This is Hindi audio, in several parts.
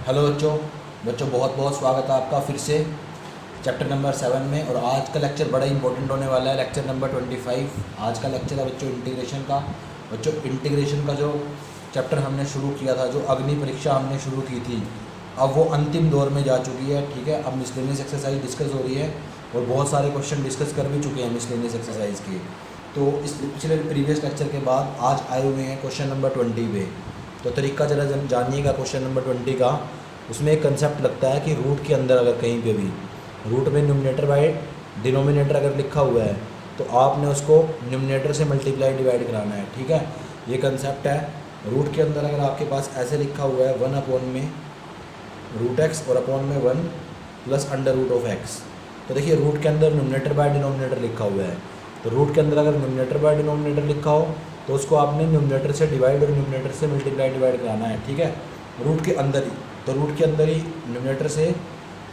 हेलो बच्चों बच्चों बहुत बहुत स्वागत है आपका फिर से चैप्टर नंबर 7 में। और आज का लेक्चर बड़ा इंपॉर्टेंट होने वाला है, लेक्चर नंबर 25। आज का लेक्चर है बच्चों इंटीग्रेशन का। बच्चों इंटीग्रेशन का जो चैप्टर हमने शुरू किया था, जो अग्नि परीक्षा हमने शुरू की थी, अब वो अंतिम दौर में जा चुकी है। ठीक है, अब मिसलेनियस एक्सरसाइज डिस्कस हो रही है और बहुत सारे क्वेश्चन डिस्कस कर भी चुके हैं मिसलेनियस एक्सरसाइज के। तो इस पिछले प्रीवियस लेक्चर के बाद आज आए हुए हैं क्वेश्चन नंबर 20 पे। तो तरीका ज़रा जानिएगा क्वेश्चन नंबर 20 का। उसमें एक कंसेप्ट लगता है कि रूट के अंदर अगर कहीं पे भी रूट में न्यूमरेटर बाय डिनोमिनेटर अगर लिखा हुआ है तो आपने उसको न्यूमरेटर से मल्टीप्लाई डिवाइड कराना है। ठीक है, ये कंसेप्ट है। रूट के अंदर अगर आपके पास ऐसे लिखा हुआ है 1 अपॉन में रूट एक्स और अपॉन में 1 plus under root of x, तो देखिए रूट के अंदर न्यूमरेटर बाय डिनोमिनेटर लिखा हुआ है। तो रूट के अंदर अगर न्यूमरेटर बाय डिनोमिनेटर लिखा हो तो उसको आपने न्यूमरेटर से डिवाइड और न्यूमरेटर से मल्टीप्लाई डिवाइड कराना है। ठीक है, रूट के अंदर ही, तो रूट के अंदर ही न्यूमरेटर से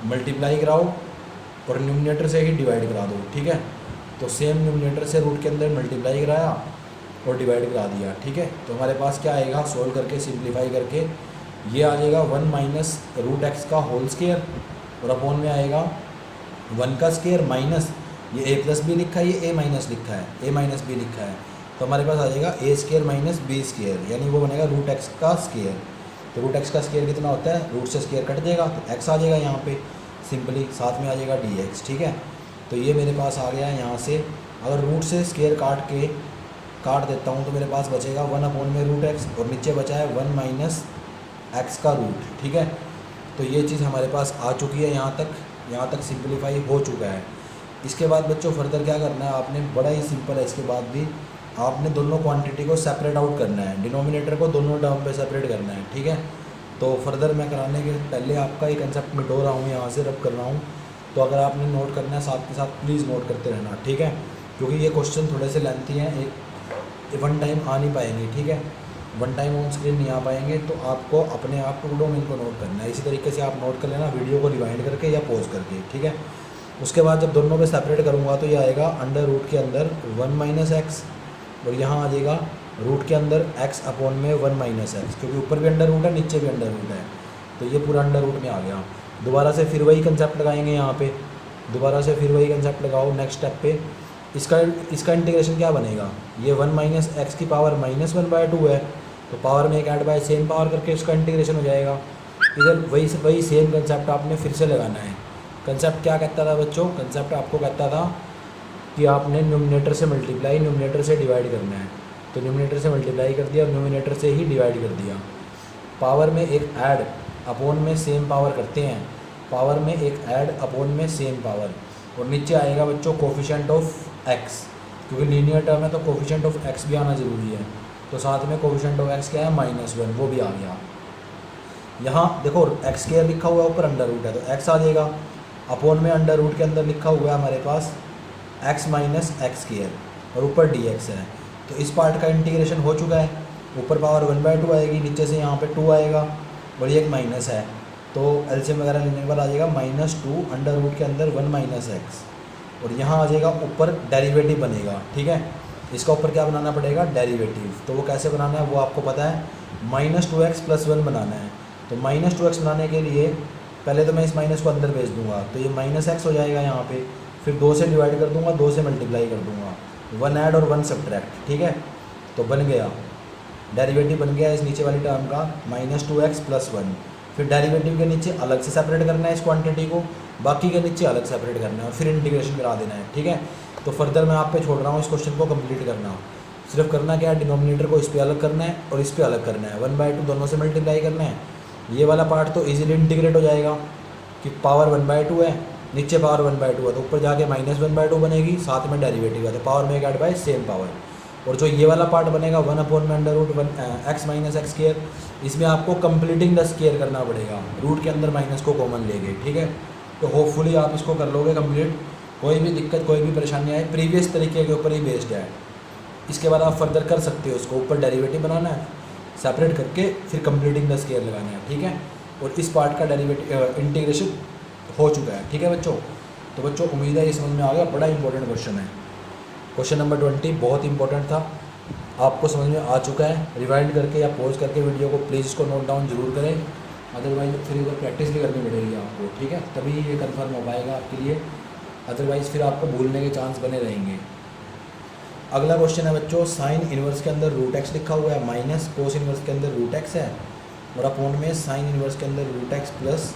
मल्टीप्लाई कराओ और न्यूमरेटर से ही डिवाइड करा दो। ठीक है, तो सेम न्यूमरेटर से रूट के अंदर मल्टीप्लाई कराया और डिवाइड करा दिया। ठीक है, तो हमारे पास क्या आएगा, सोल्व करके सिंप्लीफाई करके ये आ जाएगा 1 माइनस रूट एक्स का होल स्केयर और अपॉन में आएगा 1 का स्केयर माइनस ये ए प्लस बी लिखा है, ये ए माइनस लिखा है, ए माइनस बी लिखा है। तो हमारे पास आ जाएगा ए स्केयर माइनस बी स्केयर, यानी वो बनेगा रूट एक्स का स्केयर। तो रूट एक्स का स्केयर कितना होता है, रूट से स्केयर कट देगा तो एक्स आ जाएगा यहाँ पे सिंपली, साथ में आ जाएगा डी एक्स। ठीक है, तो ये मेरे पास आ गया है यहाँ से। अगर रूट से स्केयर काट देता हूँ तो मेरे पास बचेगा 1 अपॉन में रूट एक्स और नीचे बचा है 1 माइनस एक्स का रूट। ठीक है, तो ये चीज़ हमारे पास आ चुकी है यहाँ तक सिंप्लीफाई हो चुका है। इसके बाद बच्चों फर्दर क्या करना है आपने, बड़ा ही सिंपल है। इसके बाद भी आपने दोनों क्वांटिटी को सेपरेट आउट करना है, डिनोमिनेटर को दोनों टर्म पे सेपरेट करना है। ठीक है, तो फर्दर मैं कराने के पहले आपका ये कंसेप्ट मिटो रहा हूँ, यहाँ से रब कर रहा हूँ। तो अगर आपने नोट करना है साथ के साथ प्लीज़ नोट करते रहना। ठीक है, क्योंकि ये क्वेश्चन थोड़े से लेंथी हैं, एक वन टाइम आ नहीं पाएंगे। ठीक है, वन टाइम ऑन स्क्रीन नहीं आ पाएंगे, तो आपको अपने आप टुकड़ों में इनको नोट करना है। इसी तरीके से आप नोट कर लेना वीडियो को रिवाइंड करके या पॉज करके। ठीक है, उसके बाद जब दोनों पे सेपरेट करूँगा तो ये आएगा अंडर रूट के अंदर 1 माइनस एक्स और यहाँ आ जाएगा रूट के अंदर x अपॉन में 1 माइनस एक्स, क्योंकि ऊपर भी अंडर रूट है नीचे भी अंडर रूट है, तो ये पूरा अंडर रूट में आ गया। दोबारा से फिर वही कंसेप्ट लगाएंगे यहाँ पे, दोबारा से फिर वही कंसेप्ट लगाओ नेक्स्ट स्टेप पे। इसका इंटीग्रेशन क्या बनेगा, ये 1 माइनस एक्स की पावर -1/2 है, तो पावर में एक ऐड बाय सेम पावर करके इसका इंटीग्रेशन हो जाएगा। इधर वही सेम कंसेप्ट आपने फिर से लगाना है। कंसेप्ट क्या कहता था बच्चों, कंसेप्ट आपको कहता था कि आपने न्यूमरेटर से मल्टीप्लाई न्यूमरेटर से डिवाइड करना है। तो न्यूमरेटर से मल्टीप्लाई कर दिया और न्यूमरेटर से ही डिवाइड कर दिया। पावर में एक ऐड अपॉन में सेम पावर करते हैं, पावर में एक ऐड अपॉन में सेम पावर, और नीचे आएगा बच्चों कोफिशिएंट ऑफ एक्स, क्योंकि लीनियर टर्म है तो कोफिशिएंट ऑफ एक्स भी आना ज़रूरी है। तो साथ में कोफिशिएंट ऑफ एक्स क्या है, -1, वो भी आ गया। यहाँ देखो एक्स स्क्वायर लिखा हुआ है, ऊपर अंडर रूट है तो एक्स आ जाएगा, अपॉन में अंडर रूट के अंदर लिखा हुआ है हमारे पास x माइनस एक्स स्क्वायर और ऊपर dx है। तो इस पार्ट का इंटीग्रेशन हो चुका है, ऊपर पावर 1/2 आएगी, नीचे से यहाँ पे 2 आएगा और ये एक माइनस है, तो एलसीएम वगैरह लेने के बाद आ जाएगा -2 अंडर रूट के अंदर 1 माइनस एक्स, और यहाँ आ जाएगा ऊपर डेरिवेटिव बनेगा। ठीक है, इसका ऊपर क्या बनाना पड़ेगा, डेरिवेटिव। तो वो कैसे बनाना है वो आपको पता है, -2x + 1 बनाना है। तो -2x बनाने के लिए पहले तो मैं इस माइनस को अंदर भेज दूंगा, तो ये -x हो जाएगा यहाँ पे, फिर 2 से डिवाइड कर दूंगा, 2 से मल्टीप्लाई कर दूंगा, 1 ऐड और 1 सब्ट्रैक्ट। ठीक है, तो बन गया डेरिवेटिव बन गया इस नीचे वाली टर्म का -2x + 1। फिर डेरिवेटिव के नीचे अलग से सेपरेट करना है इस क्वांटिटी को, बाकी के नीचे अलग सेपरेट करना है और फिर इंटीग्रेशन करा देना है। ठीक है, तो फर्दर मैं आप पे छोड़ रहा हूँ इस क्वेश्चन को कंप्लीट करना। सिर्फ करना क्या है, डिनोमिनेटर को इस पर अलग करना है और इस पर अलग करना है, 1/2 दोनों से मल्टीप्लाई करना है। ये वाला पार्ट तो इजीली इंटीग्रेट हो जाएगा कि पावर 1/2 है, नीचे पावर 1/2 है, तो ऊपर जाके -1/2 बनेगी, साथ में डेरिवेटिव है तो पावर में ऐड बाय सेम पावर। और जो ये वाला पार्ट बनेगा 1 अपॉन में under root x minus x square, इसमें आपको कंप्लीटिंग द स्क्वायर करना पड़ेगा, रूट के अंदर माइनस को कॉमन लेके। ठीक है, तो होपफुली आप इसको कर लोगे कंप्लीट। कोई भी दिक्कत कोई भी परेशानी आए प्रीवियस तरीके के ऊपर ही बेस्ड है, इसके बाद आप फर्दर कर सकते हो। उसको ऊपर डेरिवेटिव बनाना है, सेपरेट करके फिर कंप्लीटिंग द स्क्वायर लगाना है। ठीक है, और इस पार्ट का डेरिवेटिव इंटीग्रेशन हो चुका है। ठीक है बच्चों, तो बच्चों उम्मीद है ये समझ में आ गया, बड़ा इंपॉर्टेंट क्वेश्चन है। क्वेश्चन नंबर 20 बहुत इंपॉर्टेंट था, आपको समझ में आ चुका है। रिवाइंड करके या पॉज करके वीडियो को प्लीज़ इसको नोट डाउन जरूर करें अदरवाइज फिर एक बार प्रैक्टिस भी करनी पड़ेगी आपको, ठीक है, तभी ये कंफर्म हो पाएगा आपके लिए, अदरवाइज़ फिर आपको भूलने के चांस बने रहेंगे। अगला क्वेश्चन है बच्चों, साइन इनवर्स के अंदर रूट एक्स लिखा हुआ है माइनस कोस इनवर्स के अंदर रूट एक्स है, और अपोन में साइन इनवर्स के अंदर root x plus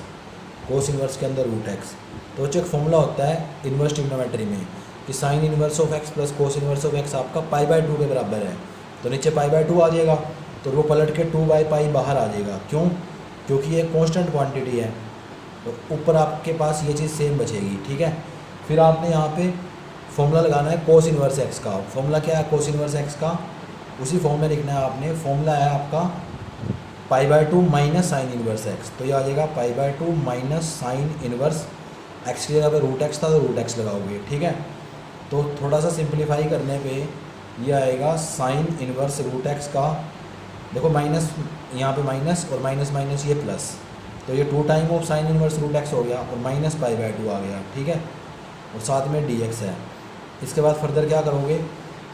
cos inverse के अंदर रूट एक्स। तो बच्चों एक फॉर्मूला होता है इनवर्स ट्रिग्नोमेट्री में कि sine inverse of x plus cos inverse of x आपका π/2 के बराबर है। तो नीचे π/2 आ जाएगा, तो वो पलट के 2/π बाहर आ जाएगा। क्यों? क्योंकि ये कांस्टेंट क्वांटिटी है, तो ऊपर आपके पास ये चीज़ सेम बचेगी, ठीक है। फिर आपने यहाँ पे फॉर्मूला लगाना है कोस इनवर्स एक्स का। फॉर्मूला क्या है कोस इनवर्स एक्स का? उसी फॉर्म में लिखना है आपने। फॉर्मूला है आपका π/2 माइनस साइन इनवर्स एक्स, तो ये आ जाएगा π/2 माइनस साइन इनवर्स एक्स की जगह पे रूट एक्स था तो रूट एक्स लगाओगे, ठीक है। तो थोड़ा सा सिंप्लीफाई करने पे ये आएगा साइन इनवर्स रूट एक्स का, देखो माइनस यहाँ पे माइनस और माइनस माइनस ये प्लस, तो ये 2 time of sine inverse root x हो गया और माइनस π/2 आ गया, ठीक है, और साथ में dx है। इसके बाद फर्दर क्या करोगे,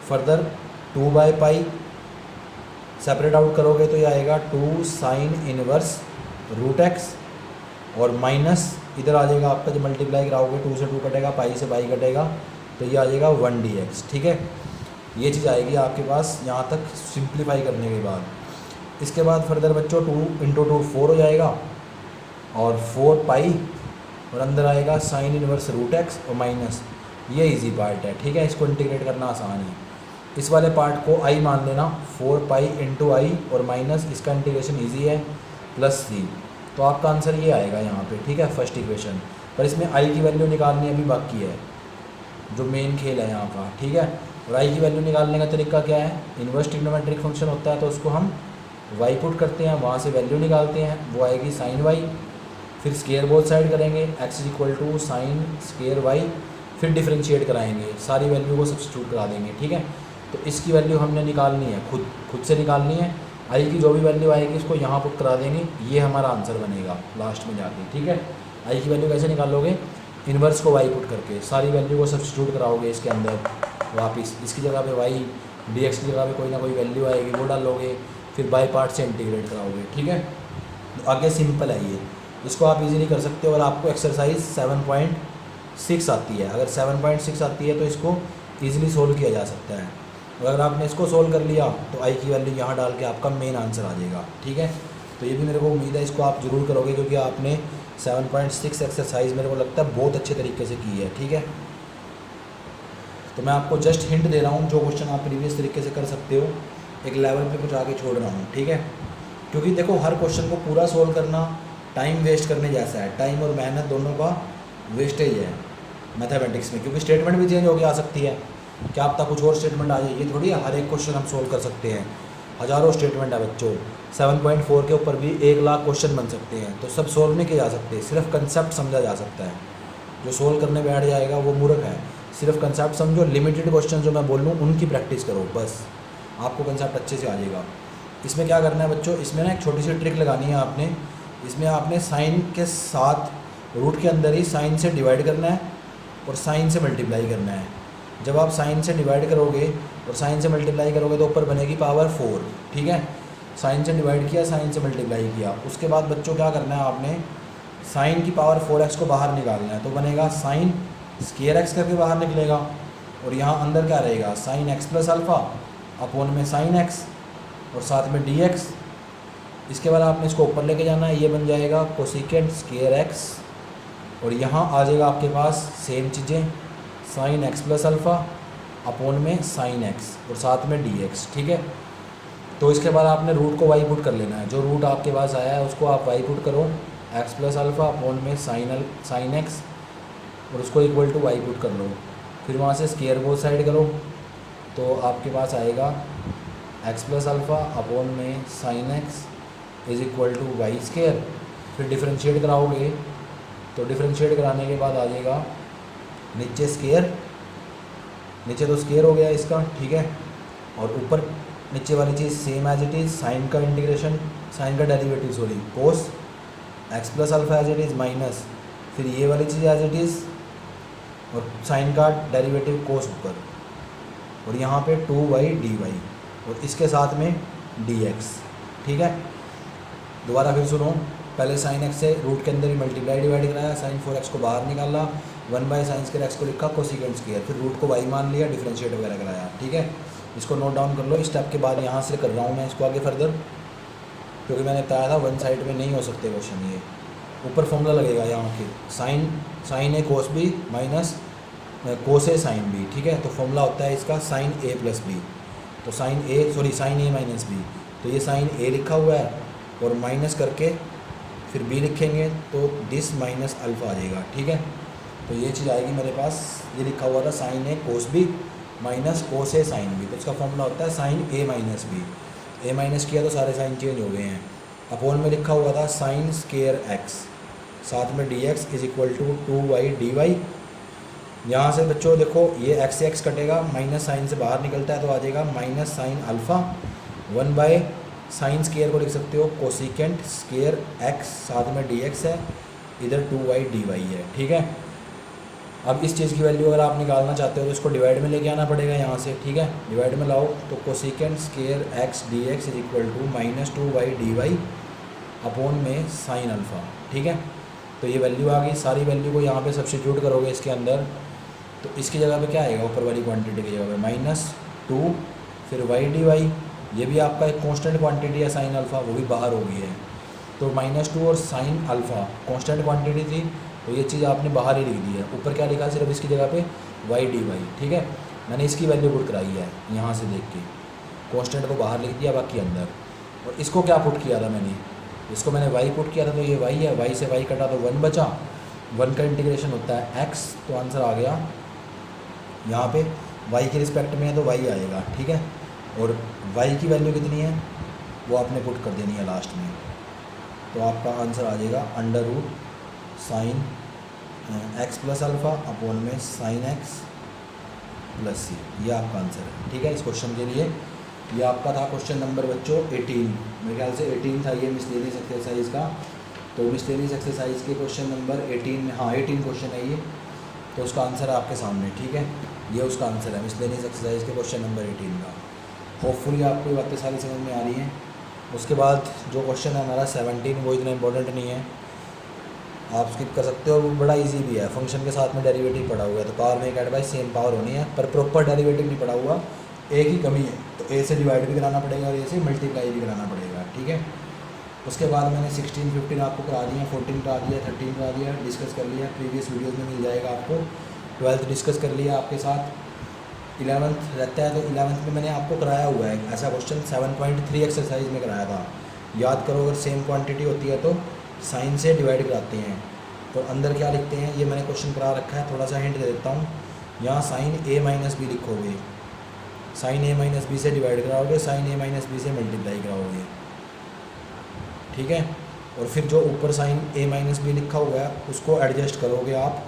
फर्दर 2/π सेपरेट आउट करोगे तो ये आएगा 2 साइन इनवर्स रूट एक्स, और माइनस इधर आ जाएगा आपका, जब मल्टीप्लाई कराओगे 2 से 2 कटेगा, पाई से पाई कटेगा, तो ये आ जाएगा 1 dx, ठीक है। ये चीज़ आएगी आपके पास यहाँ तक सिंप्लीफाई करने के बाद। इसके बाद फर्दर बच्चों 2 × 2 4 हो जाएगा, और 4π, और अंदर आएगा साइन इनवर्स रूट एक्स और माइनस, ये इजी पार्ट है, ठीक है, इसको इंटीग्रेट करना आसान है। इस वाले पार्ट को i मान लेना, 4π × i और माइनस इसका इंटीग्रेशन इजी है प्लस c, तो आपका आंसर ये आएगा यहाँ पे, ठीक है, फर्स्ट इक्वेशन। पर इसमें i की वैल्यू निकालनी अभी बाकी है, जो मेन खेल है यहाँ का, ठीक है। और i की वैल्यू निकालने का तरीका क्या है, इन्वर्स ट्रिग्नोमेट्रिक फंक्शन होता है, तो उसको हम y पुट करते हैं, वहाँ से वैल्यू निकालते हैं, वो आएगी साइन y, फिर स्केयर बोथ साइड करेंगे, x = साइन स्केयर y, फिर डिफरेंशिएट कराएंगे, सारी वैल्यू को सब्स्टिट्यूट करा देंगे, ठीक है। तो इसकी वैल्यू हमने निकालनी है, खुद से निकालनी है। i की जो भी वैल्यू आएगी उसको यहाँ पुट करा देंगे, ये हमारा आंसर बनेगा लास्ट में जाके, ठीक है। i की वैल्यू कैसे निकालोगे, इन्वर्स को y पुट करके सारी वैल्यू को सब्स्टिट्यूट कराओगे इसके अंदर वापस, इसकी जगह पे y, dx की जगह पे कोई ना कोई वैल्यू आएगी वो डालोगे, फिर बाई पार्ट से इंटीग्रेट कराओगे, ठीक है। तो आगे सिंपल है ये, इसको आप इजीली कर सकते हो। और आपको एक्सरसाइज 7.6 आती है, अगर 7.6 आती है तो इसको ईजिली सोल्व किया जा सकता है। और अगर आपने इसको सोल्व कर लिया तो i की वैल्यू यहाँ डाल के आपका मेन आंसर आ जाएगा, ठीक है। तो ये भी मेरे को उम्मीद है इसको आप ज़रूर करोगे, क्योंकि आपने 7.6 एक्सरसाइज मेरे को लगता है बहुत अच्छे तरीके से की है, ठीक है। तो मैं आपको जस्ट हिंट दे रहा हूँ, जो क्वेश्चन आप प्रीवियस तरीके से कर सकते हो, एक लेवल पे कुछ आगे छोड़ रहा हूँ, ठीक है। क्योंकि देखो हर क्वेश्चन को पूरा सोल्व करना टाइम वेस्ट करने जैसा है, टाइम और मेहनत दोनों का वेस्टेज है मैथमेटिक्स में, क्योंकि स्टेटमेंट भी चेंज होकर आ सकती है, क्या पता कुछ और स्टेटमेंट आ जाए, ये थोड़ी है हर एक क्वेश्चन हम सोल्व कर सकते हैं, हज़ारों स्टेटमेंट है बच्चों। 7.4 के ऊपर भी 1 लाख क्वेश्चन बन सकते हैं, तो सब सोल्व नहीं किए जा सकते, सिर्फ कंसेप्ट समझा जा सकता है। जो सोल्व करने बैठ जाएगा वो मूर्ख है, सिर्फ कंसेप्ट समझो, लिमिटेड क्वेश्चन जो मैं बोल लूँ उनकी प्रैक्टिस करो, बस आपको कंसेप्ट अच्छे से आ जाएगा। इसमें क्या करना है बच्चों, इसमें ना एक छोटी सी ट्रिक लगानी है आपने, इसमें आपने साइन के साथ रूट के अंदर ही साइन से डिवाइड करना है और साइन से मल्टीप्लाई करना है। जब आप साइन से डिवाइड करोगे और साइन से मल्टीप्लाई करोगे तो ऊपर बनेगी पावर 4, ठीक है। साइन से डिवाइड किया, साइन से मल्टीप्लाई किया, उसके बाद बच्चों क्या करना है आपने, साइन की पावर 4x को बाहर निकालना है, तो बनेगा साइन स्केयर x करके बाहर निकलेगा, और यहाँ अंदर क्या रहेगा, sine x plus alpha upon में साइन x और साथ में dx। इसके बाद आपने इसको ऊपर लेके जाना है, ये बन जाएगा कोसिकेंट स्केयर x, और यहाँ आ जाएगा आपके पास सेम चीज़ें, sine x plus alpha upon में साइन x और साथ में dx, ठीक है। तो इसके बाद आपने रूट को y पुट कर लेना है, जो रूट आपके पास आया है उसको आप y पुट करो, x प्लस अल्फ़ा अपोन में साइन x, और उसको इक्वल टू y पुट कर लो, फिर वहाँ से स्केयर बोथ साइड करो, तो आपके पास आएगा x प्लस अल्फ़ा अपोन में sine x is equal to y square. फिर डिफरेंशिएट कराओगे, तो डिफरेंशिएट कराने के बाद आ जाएगा नीचे स्केयर, नीचे तो स्केयर हो गया इसका, ठीक है, और ऊपर नीचे वाली चीज़ same as it is, sine का इंटीग्रेशन, साइन का derivative sorry cos x plus alpha as it is minus, फिर ये वाली चीज़ एज इट इज़, और साइन का डेरिवेटिव कोस ऊपर, और यहाँ पे 2y dy, और इसके साथ में dx, ठीक है। दोबारा फिर सुनो, पहले साइन एक्स से रूट के अंदर ही मल्टीप्लाई डिवाइड कराया, साइन 4x को बाहर निकाला, 1/sin स्क्वायर एक्स को लिखा कोसिकेंट स्क्वायर, फिर रूट को y मान लिया, डिफरेंशिएट वगैरह कराया। ठीक है, इसको नोट डाउन कर लो। इस स्टेप के बाद यहाँ से कर रहा हूँ मैं इसको आगे फर्दर, क्योंकि मैंने बताया था वन साइड में नहीं हो सकते क्वेश्चन। ये ऊपर फॉर्मूला लगेगा यहाँ के साइन ए कोस बी माइनस कोस ए साइन बी। ठीक है, तो फॉर्मूला होता है इसका साइन ए प्लस बी, तो साइन ए माइनस बी, तो ये साइन ए लिखा हुआ है और माइनस करके फिर बी लिखेंगे तो दिस माइनस अल्फ़ा आ जाएगा। ठीक है, तो ये चीज़ आएगी मेरे पास, ये लिखा हुआ था साइन ए कोस बी माइनस कोस ए साइन बी, तो इसका फॉर्मूला होता है sign A minus B. A minus किया तो सारे साइन चेंज हो गए हैं। अपोन में लिखा हुआ था साइन स्क्वायर एक्स, साथ में d x is equal to 2y d y. यहाँ से बच्चों देखो ये एक्स से एक्स कटेगा, माइनस साइन से बाहर निकलता है तो आ जाएगा माइनस साइन अल्फ़ा, 1/साइन स्क्वायर को लिख सकते हो कोसिकेंट स्क्वायर एक्स, साथ में डी एक्स है, इधर 2y डी वाई है। ठीक है, अब इस चीज़ की वैल्यू अगर आप निकालना चाहते हो तो इसको डिवाइड में लेके आना पड़ेगा यहाँ से। ठीक है, डिवाइड में लाओ तो cosecant square x d x is equal to minus 2y d y upon में साइन अल्फ़ा। ठीक है, तो ये वैल्यू आ गई। सारी वैल्यू को यहाँ पे सब्स्टिट्यूट करोगे इसके अंदर, तो इसकी जगह पे क्या आएगा, ऊपर वाली क्वांटिटी की जगह पे -2 फिर y डी वाई, ये भी आपका एक कांस्टेंट क्वांटिटी है साइन अल्फ़ा, वो भी बाहर हो गई है। तो -2 और साइन अल्फ़ा कांस्टेंट क्वांटिटी थी, तो ये चीज़ आपने बाहर ही लिख दी है। ऊपर क्या लिखा, सिर्फ इसकी जगह पे y डी वाई। ठीक है, मैंने इसकी वैल्यू पुट कराई है यहाँ से देख के, कांस्टेंट को बाहर लिख दिया, बाकी अंदर। और इसको क्या पुट किया था मैंने, इसको मैंने y पुट किया था, तो ये y है, y से y कटा तो 1 बचा, 1 का इंटीग्रेशन होता है x, तो आंसर आ गया यहाँ पे y के रिस्पेक्ट में है तो y आएगा। ठीक है, और y की वैल्यू कितनी है वो आपने पुट कर देनी है लास्ट में, तो आपका आंसर आ जाएगा under root sine x plus alpha upon में साइन एक्स प्लस सी, ये आपका आंसर है। ठीक है, इस क्वेश्चन के लिए ये आपका था क्वेश्चन नंबर बच्चों 18, मेरे ख्याल से 18 था ये मिसलेनियस एक्सरसाइज का। तो मिसलेनियस एक्सरसाइज के क्वेश्चन नंबर 18 में, हाँ 18 क्वेश्चन है ये, तो उसका आंसर है आपके सामने। ठीक है, ये उसका आंसर है मिसलेनियस एक्सरसाइज के क्वेश्चन नंबर 18 का। होपफुली आपको ये बातें सारी समझ में आ रही हैं। उसके बाद जो क्वेश्चन है हमारा 17, वो इतना इंपॉर्टेंट नहीं है, आप स्किप कर सकते हो, वो बड़ा इजी भी है। फंक्शन के साथ में डेरिवेटिव पड़ा हुआ है, तो पावर में एक ऐड बाई सेम पावर होनी है, पर प्रॉपर डेरिवेटिव नहीं पड़ा हुआ, ए की कमी है, तो ए से डिवाइड भी कराना पड़ेगा और ए से मल्टीप्लाई भी कराना पड़ेगा। ठीक है, उसके बाद मैंने 16, 15 आपको करा दिया, 14 करा दिया, 13 करा दिया, डिस्कस कर लिया, प्रीवियस वीडियोज़ में मिल जाएगा आपको। 12th डिस्कस कर लिया आपके साथ, 11th रहता है, तो 11th में मैंने आपको कराया हुआ है ऐसा क्वेश्चन 7.3 एक्सरसाइज में कराया था। याद करो, अगर सेम क्वांटिटी होती है तो साइन से डिवाइड कराते हैं, तो अंदर क्या लिखते हैं ये मैंने क्वेश्चन करा रखा है, थोड़ा सा हिंट दे देता हूँ। यहाँ साइन ए माइनस बी लिखोगे, साइन ए माइनस बी से डिवाइड कराओगे, साइन ए माइनस बी से मल्टीप्लाई कराओगे। ठीक है, और फिर जो ऊपर साइन ए माइनस बी लिखा हुआ है उसको एडजस्ट करोगे आप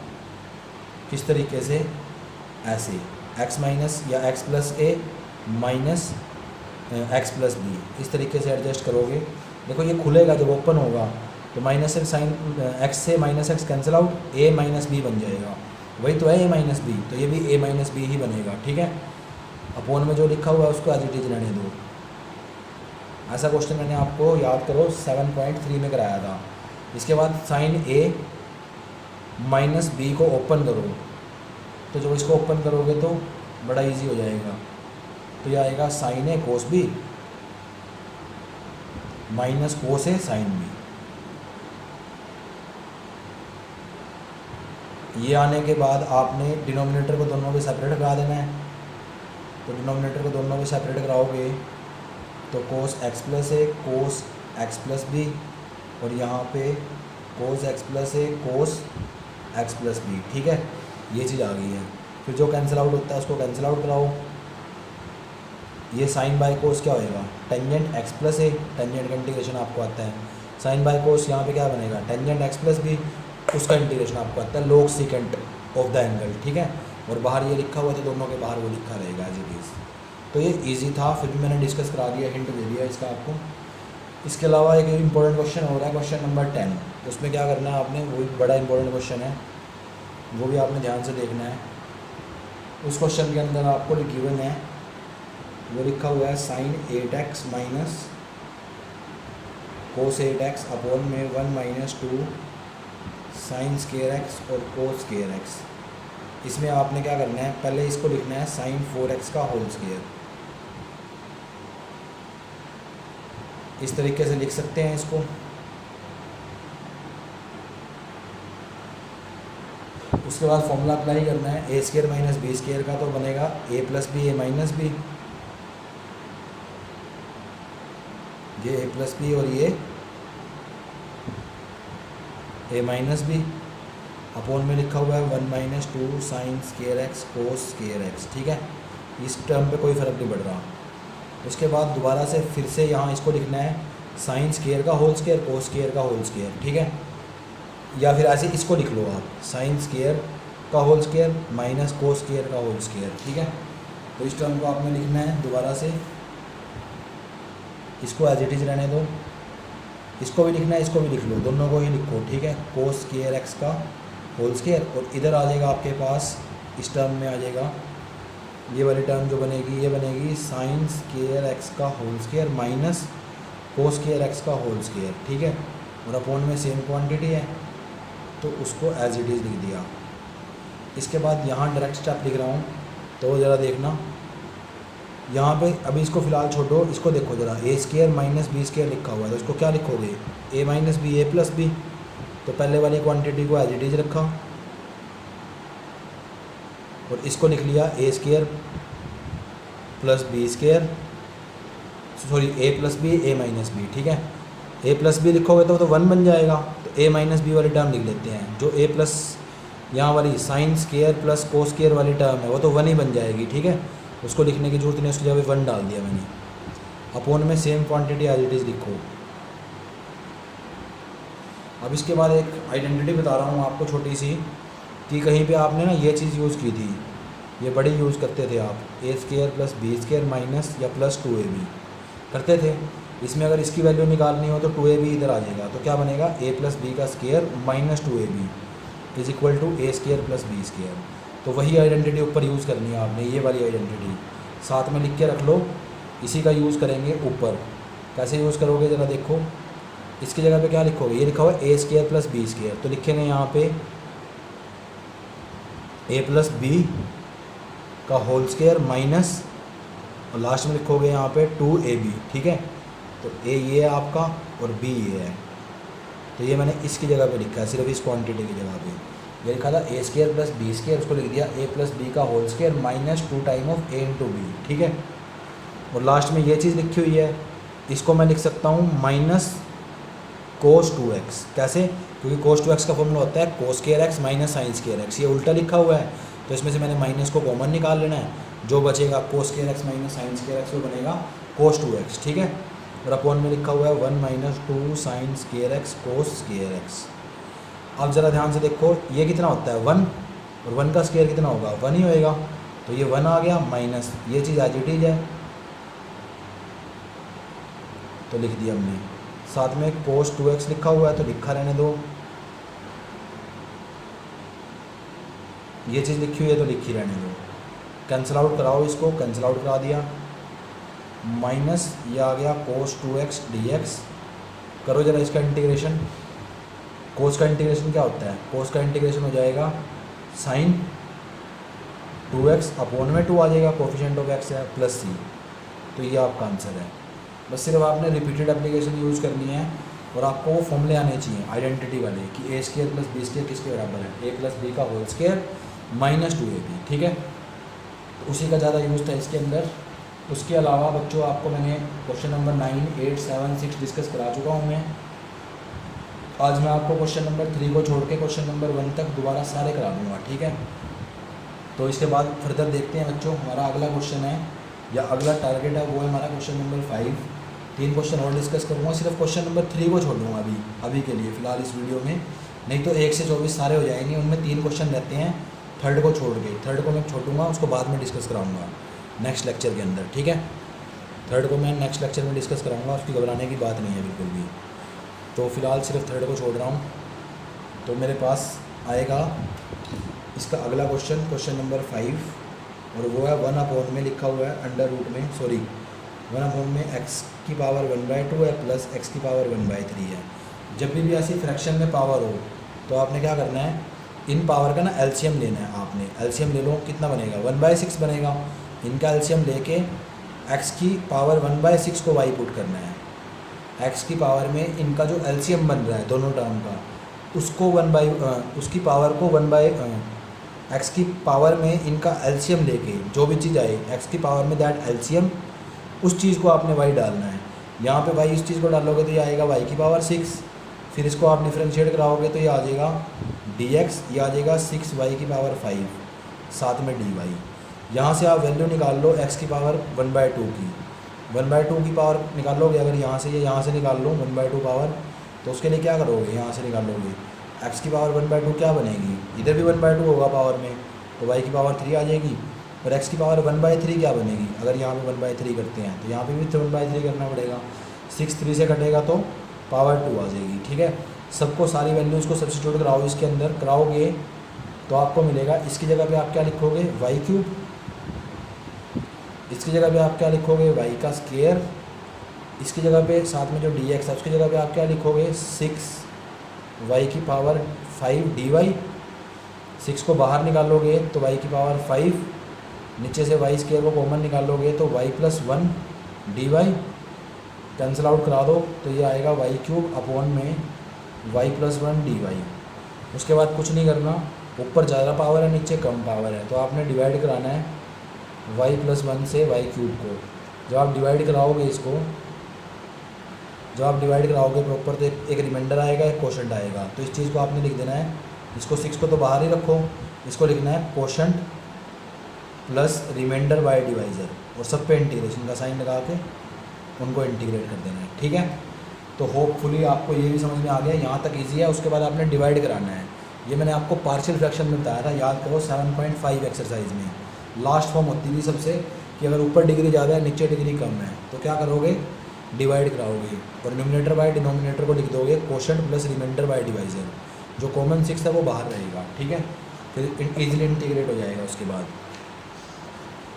किस तरीके से, ऐसे एक्स माइनस या एक्स प्लस ए माइनस एक्स प्लस बी, इस तरीके से एडजस्ट करोगे। देखो ये खुलेगा, जब ओपन होगा तो माइनस से साइन एक्स से माइनस एक्स कैंसिल आउट, ए माइनस बी बन जाएगा, वही तो है ए माइनस बी, तो ये भी ए माइनस बी ही बनेगा। ठीक है, अपोन में जो लिखा हुआ है उसको एज इट इज रहने दो। ऐसा क्वेश्चन मैंने आपको याद करो 7.3 में कराया था। इसके बाद साइन ए माइनस बी को ओपन करो, तो जब इसको ओपन करोगे तो बड़ा इजी हो जाएगा, तो ये आएगा साइन ए कोस बी माइनस कोस ए साइन बी। ये आने के बाद आपने डिनोमिनेटर को दोनों को सेपरेट करा देना है, तो डिनोमिनेटर को दोनों को सेपरेट कराओगे तो कोस एक्स प्लस ए कोस एक्स प्लस बी, और यहाँ पे कोस एक्स प्लस ए कोस एक्स प्लस बी। ठीक है, ये चीज़ आ गई है। फिर जो कैंसिल आउट होता है उसको कैंसिल आउट कराओ। ये साइन बाय कोस क्या होएगा, टेंजेंट एक्स प्लस ए, टेंजेंट का इंटीग्रेशन आपको आता है। साइन बाय कोस यहाँ पे क्या बनेगा, टेंजेंट एक्स प्लस बी, उसका इंटीग्रेशन आपको आता है log secant of the angle. ठीक है, और बाहर ये लिखा हुआ था, दोनों के बाहर वो लिखा रहेगा एज इट इज़। तो ये इजी था, फिर भी मैंने डिस्कस करा दिया, हिंट दे दिया इसका आपको। इसके अलावा एक इंपॉर्टेंट क्वेश्चन हो रहा है क्वेश्चन नंबर 10, उसमें क्या करना है आपने, वो बड़ा इंपॉर्टेंट क्वेश्चन है, वो भी आपने ध्यान से देखना है। उस क्वेश्चन के अंदर आपको गिवन है, वो लिखा हुआ है sign 8x minus cos 8x upon में 1 माइनस 2 साइन स्केयर एक्स और कोस स्केयर एक्स। इसमें आपने क्या करना है, पहले इसको लिखना है साइन 4x का होल स्केयर। इस तरीके से लिख सकते हैं इसको। उसके बाद फॉर्मूला अप्लाई करना है ए स्केयर माइनस बी स्केयर का, तो बनेगा a plus b a minus B, ये ए प्लस बी और ये ए माइनस बी, अपॉन में लिखा हुआ है 1 माइनस 2 साइन स्केयर एक्स कोस स्केयर एक्स। ठीक है, इस टर्म पे कोई फ़र्क नहीं पड़ रहा। उसके बाद दोबारा से फिर से यहाँ इसको लिखना है साइन स्केयर का होल स्केयर कोस स्केयर का होल स्केयर। ठीक है, या फिर ऐसे इसको लिख लो आप, साइन स्केयर का whole square minus cos square का होल स्केयर। ठीक है, तो इस टर्म को आपने लिखना है दोबारा से, इसको एज इट इज़ रहने दो, इसको भी लिखना है, इसको भी लिख लो, दोनों को ही लिखो। ठीक है, कोस स्केयर एक्स का होल स्केयर, और इधर आ जाएगा आपके पास, इस टर्म में आ जाएगा ये वाली टर्म जो बनेगी, ये बनेगी साइन स्केयर एक्स का whole square minus cos square x का होल स्केयर। ठीक है, और अपॉन में सेम क्वांटिटी है तो उसको एज इट इज़ लिख दिया। इसके बाद यहाँ डायरेक्ट स्टेप लिख रहा हूँ, तो ज़रा देखना यहाँ पे, अभी इसको फ़िलहाल छोड़ो, इसको देखो ज़रा, ए स्केयर माइनस बी स्केयर लिखा हुआ है, तो इसको क्या लिखोगे, ए माइनस बी ए प्लस बी। तो पहले वाली क्वांटिटी को एज इट इज़ रखा और इसको लिख लिया a square plus b square, sorry a plus b a minus b. ठीक है, ए प्लस बी लिखोगे तो 1 बन जाएगा, तो ए माइनस बी वाली टर्म लिख लेते हैं, जो ए प्लस यहाँ वाली sine square plus cos square वाली टर्म है वो तो 1 ही बन जाएगी। ठीक है, उसको लिखने की जरूरत नहीं, उसकी जगह 1 डाल दिया मैंने। अपॉन में same quantity as it is लिखो। अब इसके बाद एक आइडेंटिटी बता रहा हूँ आपको छोटी सी, कि कहीं पे आपने ना ये चीज़ यूज़ की थी, ये बड़ी यूज़ करते थे आप, a square plus b square minus या प्लस 2ab करते थे। इसमें अगर इसकी वैल्यू निकालनी हो तो 2ab इधर आ जाएगा, तो क्या बनेगा, ए प्लस बी का square minus 2ab is equal to a square plus b square. तो वही आइडेंटिटी ऊपर यूज़ करनी है आपने, ये वाली आइडेंटिटी साथ में लिख के रख लो, इसी का यूज़ करेंगे ऊपर। कैसे यूज़ करोगे ज़रा देखो, इसकी जगह पे क्या लिखोगे, ये लिखा हुआ है ए स्केयर प्लस बी स्केयर, तो लिखेंगे यहाँ पे ए प्लस बी का होल स्केयर माइनस, और लास्ट में लिखोगे यहाँ पे 2ab। ठीक है, तो ए ये है आपका और बी ये है, तो ये मैंने इसकी जगह पे लिखा है, सिर्फ इस क्वांटिटी की जगह पे ये लिखा था a square plus b square, उसको लिख दिया ए प्लस बी का whole square minus 2 time of a into b. ठीक है, और लास्ट में ये चीज़ लिखी हुई है, इसको मैं लिख सकता हूँ माइनस कोस 2x। कैसे, क्योंकि कोस 2x का फॉर्मूला होता है कोस square x minus sign square x, ये उल्टा लिखा हुआ है, तो इसमें से मैंने माइनस को कॉमन निकाल लेना है, जो बचेगा कोस square x minus sign square x वो बनेगा कोस 2x। ठीक है, और अपॉन में लिखा हुआ है 1 माइनस 2 साइन स्केयर एक्स कोस स्केयर एक्स। अब ज़रा ध्यान से देखो, ये कितना होता है 1, और 1 का स्केयर कितना होगा, 1 ही होएगा, तो ये 1 आ गया माइनस ये चीज़ एज इट इज है, तो लिख दिया हमने। साथ में कोस 2x लिखा हुआ है तो लिखा रहने दो, ये चीज़ लिखी हुई है तो लिखी रहने दो। कैंसिल आउट कराओ, इसको कैंसिल आउट करा दिया, माइनस ये आ गया कोस 2x dx। करो जरा इसका इंटीग्रेशन, कोस का इंटीग्रेशन क्या होता है, कोस का इंटीग्रेशन हो जाएगा साइन 2x अपॉन में 2 आ जाएगा, कोफिशिएंट ऑफ x है प्लस c, तो ये आपका आंसर है। बस सिर्फ आपने रिपीटेड एप्लीकेशन यूज़ करनी है और आपको वो फॉर्मूले आने चाहिए आइडेंटिटी वाले, कि ए स्केयर प्लस बी स्केयर किसके बराबर है, ए प्लस बी का होल स्केयर माइनस 2ab। ठीक है, तो उसी का ज़्यादा यूज़ था इसके अंदर। उसके अलावा बच्चों आपको मैंने क्वेश्चन नंबर 9, 8, 7, 6 डिस्कस करा चुका हूँ मैं। आज मैं आपको क्वेश्चन नंबर 3 को छोड़ के क्वेश्चन नंबर 1 तक दोबारा सारे करा दूँगा। ठीक है, तो इसके बाद फर्दर देखते हैं बच्चों, हमारा अगला क्वेश्चन है या अगला टारगेट है वो है हमारा क्वेश्चन नंबर 5। 3 क्वेश्चन और डिस्कस करूँगा, सिर्फ क्वेश्चन नंबर 3 को छोड़ दूँगा अभी के लिए फ़िलहाल इस वीडियो में, नहीं तो 1 से 24 सारे हो जाएंगे, उनमें 3 क्वेश्चन रहते हैं, थर्ड को छोड़ के। थर्ड को मैं छोड़ूंगा, उसको बाद में डिस्कस कराऊंगा नेक्स्ट लेक्चर के अंदर। ठीक है, थर्ड को मैं नेक्स्ट लेक्चर में डिस्कस कराऊंगा, उसकी घबराने की बात नहीं है बिल्कुल भी। तो फ़िलहाल सिर्फ थर्ड को छोड़ रहा हूँ। तो मेरे पास आएगा इसका अगला क्वेश्चन, क्वेश्चन नंबर 5, और वो है 1 अपॉन में लिखा हुआ है अंडर रूट में, सॉरी 1 अपॉन में x की पावर 1/2 है प्लस x की पावर 1/3 है। जब भी ऐसी फ्रैक्शन में पावर हो तो आपने क्या करना है, इन पावर का ना एलसीएम लेना है। आपने एलसीएम ले लो, कितना बनेगा 1/6 बनेगा। इनका एलसीएम लेके x की पावर 1/6 को y पुट करना है। x की पावर में इनका जो एलसीएम बन रहा है दोनों टर्म का, उसको उसकी पावर को x की पावर में इनका एलसीएम लेके जो भी चीज़ आए x की पावर में दैट एलसीएम, उस चीज़ को आपने y डालना है। यहाँ पे y इस चीज़ को डालोगे तो ये आएगा y की पावर 6। फिर इसको आप डिफ्रेंशिएट कराओगे तो ये आ जाएगा dx, ये आ जाएगा 6y की पावर 5 साथ में dy। यहाँ से आप वैल्यू निकाल लो x की पावर 1/2 की, 1/2 की पावर निकालोगे। अगर यहाँ से यहाँ से निकाल लो 1/2 पावर, तो उसके लिए क्या करोगे, यहाँ से निकालोगे x की पावर 1/2 क्या बनेगी, इधर भी 1/2 होगा पावर में, तो y की पावर 3 आ जाएगी। और x की पावर 1/3 क्या बनेगी, अगर यहाँ पे 1/3 करते हैं तो यहाँ पे भी 1/3 करना पड़ेगा। 6 3 से कटेगा तो पावर 2 आ जाएगी। ठीक है, सबको सारी वैल्यूज़ को सब्स्टिट्यूट कराओ इसके अंदर, कराओगे तो आपको मिलेगा, इसकी जगह पे आप क्या लिखोगे y3, इसकी जगह पे आप क्या लिखोगे y का स्क्वायर, इसकी जगह पे साथ में जो dx है उसकी जगह पे आप क्या लिखोगे 6y की पावर 5 dy। 6 को बाहर निकालोगे तो y की पावर 5, नीचे से y स्क्वायर को कॉमन निकालोगे तो y + 1 dy, कैंसिल आउट करा दो तो ये आएगा y³ अपॉन में y + 1 dy। उसके बाद कुछ नहीं करना, ऊपर ज़्यादा पावर है नीचे कम पावर है, तो आपने डिवाइड कराना है y + 1 से y³ को। जब आप डिवाइड कराओगे इसको, जब आप डिवाइड कराओगे प्रॉपर तो एक रिमाइंडर आएगा, एक क्वोशंट आएगा। तो इस चीज़ को आपने लिख देना है, इसको 6 को तो बाहर ही रखो, इसको लिखना है quotient plus remainder by divisor, और सब पे इंटीग्रेशन का साइन लगा के उनको इंटीग्रेट कर देना है। ठीक है, तो होपफुली आपको ये भी समझ में आ गया, यहाँ तक ईजी है। उसके बाद आपने डिवाइड कराना है। ये मैंने आपको पार्शियल फ्रैक्शन में बताया था, याद करो 7.5 एक्सरसाइज में लास्ट फॉर्म होती थी सबसे, कि अगर ऊपर डिग्री ज़्यादा है नीचे डिग्री कम है तो क्या करोगे, डिवाइड कराओगे और न्यूमरेटर बाय डिनोमिनेटर को लिख दोगे quotient plus remainder by divisor. जो कॉमन 6 है वो बाहर रहेगा। ठीक है, फिर ईजिली इंटीग्रेट हो जाएगा। उसके बाद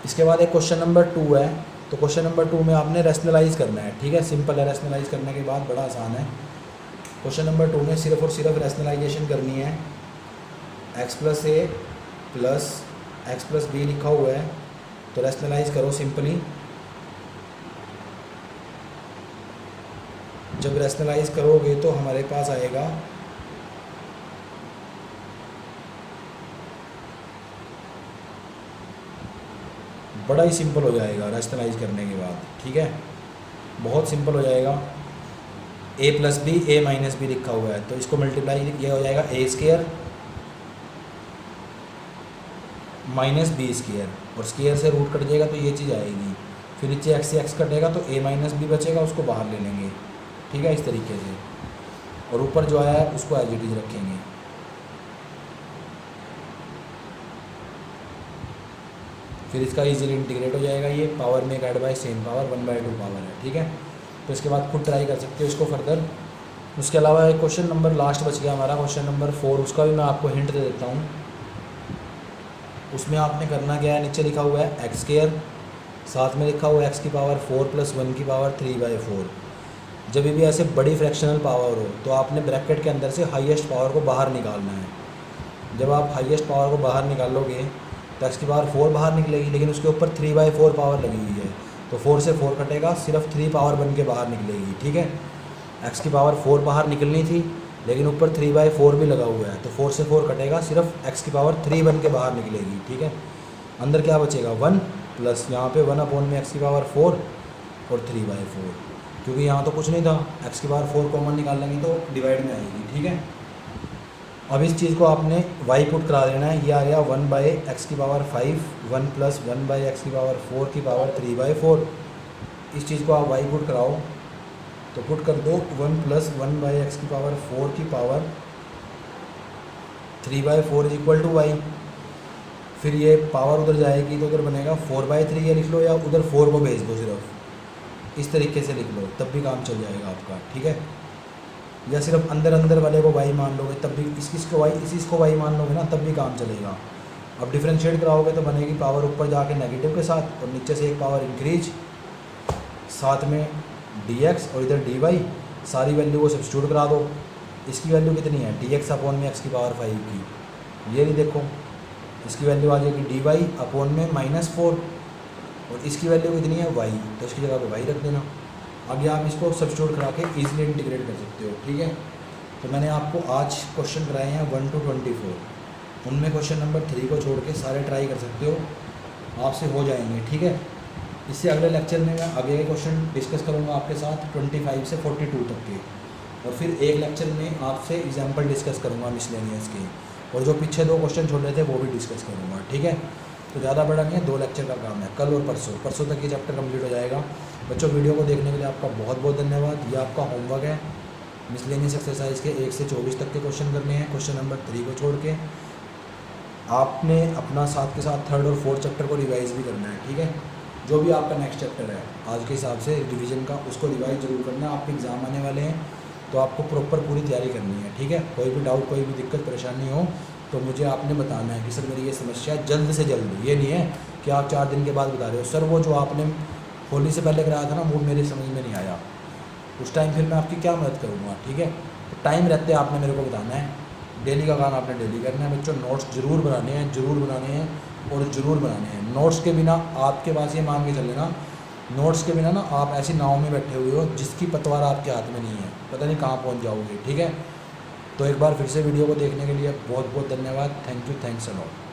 इसके बाद एक क्वेश्चन नंबर 2 है, तो क्वेश्चन नंबर 2 में आपने रैशनलाइज़ करना है। ठीक है, सिंपल है, रैशनलाइज़ करने के बाद बड़ा आसान है। क्वेश्चन नंबर 2 में सिर्फ और सिर्फ रैशनलाइजेशन करनी है। x + a plus x + b लिखा हुआ है, तो रैशनलाइज़ करो सिंपली। जब रैशनलाइज़ करोगे तो हमारे पास आएगा बड़ा ही सिंपल हो जाएगा रैशनलाइज़ करने के बाद। ठीक है, बहुत सिंपल हो जाएगा। a + b a - b लिखा हुआ है, तो इसको मल्टीप्लाई ये हो जाएगा a² - b², और स्क्वायर से रूट कट जाएगा तो ये चीज़ आएगी। फिर नीचे x से x कटेगा तो a - b बचेगा, उसको बाहर ले लेंगे। ठीक है, इस तरीके से, और ऊपर जो आया है उसको एज इट इज रखेंगे। फिर इसका इजीली इंटीग्रेट हो जाएगा। ये पावर में add by same power 1/2 power है। ठीक है, तो इसके बाद खुद ट्राई कर सकते हो इसको फर्दर। उसके अलावा एक क्वेश्चन नंबर लास्ट बच गया हमारा, क्वेश्चन नंबर 4, उसका भी मैं आपको हिंट दे देता हूँ। उसमें आपने करना क्या है, नीचे लिखा हुआ है x², साथ में लिखा हुआ है x की पावर 4 + 1 की पावर 3/4। जब भी ऐसे बड़ी फ्रैक्शनल पावर हो तो आपने ब्रैकेट के अंदर से हाईएस्ट पावर को बाहर निकालना है। जब आप हाईएस्ट पावर को बाहर निकालोगे तो x की पावर 4 बाहर निकलेगी, लेकिन उसके ऊपर 3/4 पावर लगी हुई है, तो 4 से 4 कटेगा, सिर्फ 3 पावर बन के बाहर निकलेगी। ठीक है, x की पावर 4 बाहर निकलनी थी, लेकिन ऊपर 3/4 भी लगा हुआ है, तो 4 से 4 कटेगा, सिर्फ x की पावर 3 बन के बाहर निकलेगी। ठीक है, अंदर क्या बचेगा 1 प्लस यहाँ पे 1 अपॉन में x की पावर 4 और 3/4, क्योंकि यहाँ तो कुछ नहीं था, x की पावर 4 कॉमन निकाल लेंगे तो डिवाइड में आएगी। ठीक है, अब इस चीज़ को आपने y पुट करा देना है। ये आ गया 1/x की पावर 5, 1 + 1/x की पावर 4 की पावर 3/4। इस चीज़ को आप y पुट कराओ तो पुट कर दो 1 + 1/x की पावर 4 की पावर 3/4 = y। फिर ये पावर उधर जाएगी तो उधर बनेगा 4/3, ये लिख लो, या उधर 4 को भेज दो, सिर्फ इस तरीके से लिख लो, तब भी काम चल जाएगा आपका। ठीक है, या सिर्फ अंदर अंदर वाले को y मान लोगे तब भी, इसको y मान लोगे ना, तब भी काम चलेगा। अब डिफ्रेंशिएट कराओगे तो बनेगी पावर ऊपर जाके नेगेटिव के साथ, और नीचे से एक पावर इंक्रीज, साथ में dx और इधर dy, सारी वैल्यू को सब्स्टिट्यूट करा दो। इसकी वैल्यू कितनी है, dx अपॉन में x की पावर 5 की, ये नहीं देखो, इसकी वैल्यू आ जाएगी dy अपॉन में -4 और इसकी वैल्यू कितनी है y, तो इसकी जगह पे y रख देना। आगे आप इसको सब्स्टिट्यूट करा के ईजिली इंटीग्रेट कर सकते हो, ठीक है। तो मैंने आपको आज क्वेश्चन कराए हैं 1 to 24, उनमें क्वेश्चन नंबर 3 को छोड़ के सारे ट्राई कर सकते हो, आपसे हो जाएंगे, ठीक है। इससे अगले लेक्चर में मैं आगे के क्वेश्चन डिस्कस करूँगा आपके साथ 25 से 42 तक के, और फिर एक लेक्चर में आपसे एग्जाम्पल डिस्कस करूँगा मिसलेनियस के, और जो पीछे 2 क्वेश्चन छोड़े थे वो भी डिस्कस करूँगा, ठीक है। तो ज़्यादा बड़ा नहीं है, 2 लेक्चर का काम है, कल और परसों तक ये चैप्टर कंप्लीट हो जाएगा। बच्चों वीडियो को देखने के लिए आपका बहुत बहुत धन्यवाद। ये आपका होमवर्क है, मिसलेनियस एक्सरसाइज के 1 से 24 तक के क्वेश्चन करने हैं, क्वेश्चन नंबर 3 को छोड़ के। आपने अपना साथ के साथ 3rd और 4th चैप्टर को रिवाइज़ भी करना है, ठीक है। जो भी आपका नेक्स्ट चैप्टर है आज के हिसाब से रिवीजन का, उसको रिवाइज जरूर करना है। आपके एग्ज़ाम आने वाले हैं तो आपको प्रॉपर पूरी तैयारी करनी है, ठीक है। कोई भी डाउट, कोई भी दिक्कत परेशानी हो तो मुझे आपने बताना है कि सर मेरी ये समस्या है, जल्द से जल्द। ये नहीं है कि आप 4 दिन के बाद बता रहे हो सर वो जो आपने होली से पहले कराया था ना वो मेरी समझ में नहीं आया, उस टाइम फिर मैं आपकी क्या मदद करूँगा, ठीक है। तो टाइम रहते आपने मेरे को बताना है, डेली का काम आपने डेली करना है। बच्चों नोट्स ज़रूर बनाने हैं, ज़रूर बनाने हैं और ज़रूर बनाने हैं। नोट्स के बिना आपके पास ये मान के चल लेना, नोट्स के बिना ना आप ऐसी नाव में बैठे हुए हो जिसकी पतवार आपके हाथ में नहीं है, पता नहीं कहाँ पहुँच जाओगे, ठीक है। तो एक बार फिर से वीडियो को देखने के लिए बहुत बहुत धन्यवाद। Thank you, thanks a lot.